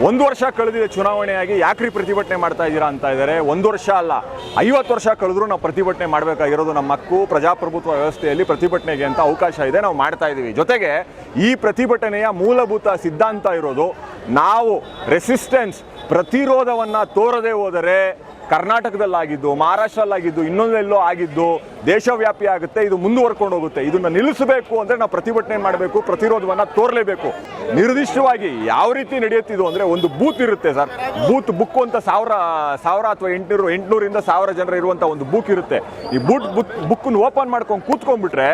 1 ವರ್ಷ ಕಳೆದಿದೆ ಚುನಾವಣೆಯಾಗಿ, ಯಾಕ್ರಿ ಪ್ರತಿಭಟನೆ ಮಾಡ್ತಾ ಇದ್ದೀರಾ ಅಂತ ಇದ್ದಾರೆ. 1 ವರ್ಷ ಅಲ್ಲ, 50 ವರ್ಷ ಕಳೆದ್ರೂ ನಾವು ಪ್ರತಿಭಟನೆ ಮಾಡಬೇಕಾಗಿರೋದು ನಮ್ಮ ಹಕ್ಕು. ಪ್ರಜಾಪ್ರಭುತ್ವ ವ್ಯವಸ್ಥೆಯಲ್ಲಿ ಪ್ರತಿಭಟನೆಗೆ ಅಂತ ಅವಕಾಶ ಇದೆ, ನಾವು ಮಾಡ್ತಾ ಇದ್ದೀವಿ. ಜೊತೆಗೆ ಈ ಪ್ರತಿಭಟನೆಯ ಮೂಲಭೂತ ಸಿದ್ಧಾಂತ ಇರೋದು, ನಾವು ರೆಸಿಸ್ಟೆನ್ಸ್ ಪ್ರತಿರೋಧವನ್ನು ತೋರದೆ ಹೋದರೆ ಕರ್ನಾಟಕದಲ್ಲಾಗಿದ್ದು, ಮಹಾರಾಷ್ಟ್ರದಲ್ಲಾಗಿದ್ದು, ಇನ್ನೊಂದೆಲ್ಲೋ ಆಗಿದ್ದು ದೇಶವ್ಯಾಪಿ ಆಗುತ್ತೆ, ಇದು ಮುಂದುವರ್ಕೊಂಡು ಹೋಗುತ್ತೆ. ಇದನ್ನು ನಿಲ್ಲಿಸಬೇಕು ಅಂದರೆ ನಾವು ಪ್ರತಿಭಟನೆ ಮಾಡಬೇಕು, ಪ್ರತಿರೋಧವನ್ನು ತೋರಲೇಬೇಕು. ನಿರ್ದಿಷ್ಟವಾಗಿ ಯಾವ ರೀತಿ ನಡೆಯುತ್ತಿದ್ದು ಅಂದರೆ, ಒಂದು ಬೂತ್ ಇರುತ್ತೆ ಸರ್, ಬೂತ್ ಬುಕ್ ಅಂತ 1000 ಅಥವಾ 800ರಿಂದ 1000 ಜನರು ಇರುವಂಥ ಒಂದು ಬುಕ್ ಇರುತ್ತೆ. ಈ ಬುಕ್ಕನ್ನು ಓಪನ್ ಮಾಡ್ಕೊಂಡು ಕೂತ್ಕೊಂಡ್ಬಿಟ್ರೆ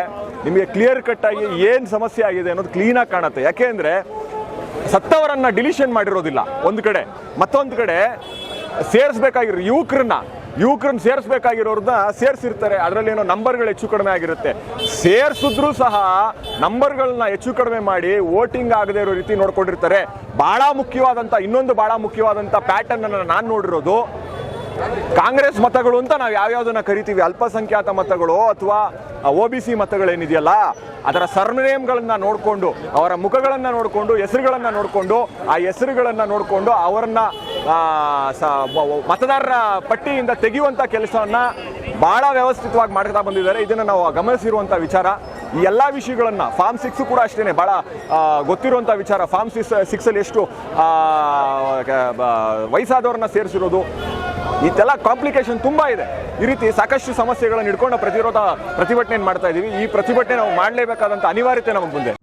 ನಿಮಗೆ ಕ್ಲಿಯರ್ ಕಟ್ ಆಗಿ ಏನು ಸಮಸ್ಯೆ ಆಗಿದೆ ಅನ್ನೋದು ಕ್ಲೀನಾಗಿ ಕಾಣುತ್ತೆ. ಯಾಕೆ ಅಂದರೆ ಸತ್ತವರನ್ನು ಡಿಲಿಷನ್ ಮಾಡಿರೋದಿಲ್ಲ ಒಂದು ಕಡೆ, ಮತ್ತೊಂದು ಕಡೆ ಸೇರಿಸ್ಬೇಕಾಗಿರೋ ಯುವಕರನ್ನ ಸೇರಿಸ್ಬೇಕಾಗಿರೋರನ್ನ ಸೇರಿಸಿರ್ತಾರೆ. ಅದರಲ್ಲಿ ಏನೋ ನಂಬರ್ಗಳು ಹೆಚ್ಚು ಕಡಿಮೆ ಆಗಿರುತ್ತೆ. ಸೇರಿಸಿದ್ರೂ ಸಹ ನಂಬರ್ಗಳನ್ನ ಹೆಚ್ಚು ಕಡಿಮೆ ಮಾಡಿ ವೋಟಿಂಗ್ ಆಗದೆ ಇರೋ ರೀತಿ ನೋಡ್ಕೊಂಡಿರ್ತಾರೆ. ಇನ್ನೊಂದು ಬಹಳ ಮುಖ್ಯವಾದಂಥ ಪ್ಯಾಟರ್ನ್ ಅನ್ನು ನಾನು ನೋಡಿರೋದು, ಕಾಂಗ್ರೆಸ್ ಮತಗಳು ಅಂತ ನಾವು ಯಾವ್ಯಾವುದನ್ನ ಕರಿತೀವಿ, ಅಲ್ಪಸಂಖ್ಯಾತ ಮತಗಳು ಅಥವಾ OBC ಮತಗಳೇನಿದೆಯಲ್ಲ, ಅದರ ಸರ್ನೇಮ್ಗಳನ್ನು ನೋಡಿಕೊಂಡು, ಅವರ ಮುಖಗಳನ್ನು ನೋಡಿಕೊಂಡು, ಹೆಸರುಗಳನ್ನು ನೋಡಿಕೊಂಡು, ಆ ಹೆಸರುಗಳನ್ನು ನೋಡಿಕೊಂಡು ಅವರನ್ನ ಮತದಾರರ ಪಟ್ಟಿಯಿಂದ ತೆಗೆಯುವಂಥ ಕೆಲಸವನ್ನು ಭಾಳ ವ್ಯವಸ್ಥಿತವಾಗಿ ಮಾಡ್ತಾ ಬಂದಿದ್ದಾರೆ. ಇದನ್ನು ನಾವು ಗಮನಿಸಿರುವಂಥ ವಿಚಾರ. ಈ ಎಲ್ಲ ವಿಷಯಗಳನ್ನು ಫಾರ್ಮ್ 6 ಕೂಡ ಅಷ್ಟೇ ಭಾಳ ಗೊತ್ತಿರುವಂಥ ವಿಚಾರ. ಫಾರ್ಮ್ 6 ಎಷ್ಟು ವಯಸ್ಸಾದವ್ರನ್ನ ಸೇರಿಸಿರೋದು, ಇದೆಲ್ಲ ಕಾಂಪ್ಲಿಕೇಶನ್ ತುಂಬ ಇದೆ. ಈ ರೀತಿ ಸಾಕಷ್ಟು ಸಮಸ್ಯೆಗಳನ್ನು ಹಿಡ್ಕೊಂಡು ಪ್ರತಿಭಟನೆ ಮಾಡ್ತಾ ಇದ್ದೀವಿ. ಈ ಪ್ರತಿಭಟನೆ ನಾವು ಮಾಡಲೇಬೇಕಾದಂಥ ಅನಿವಾರ್ಯತೆ ನಮಗೆ ಬಂದಿದೆ.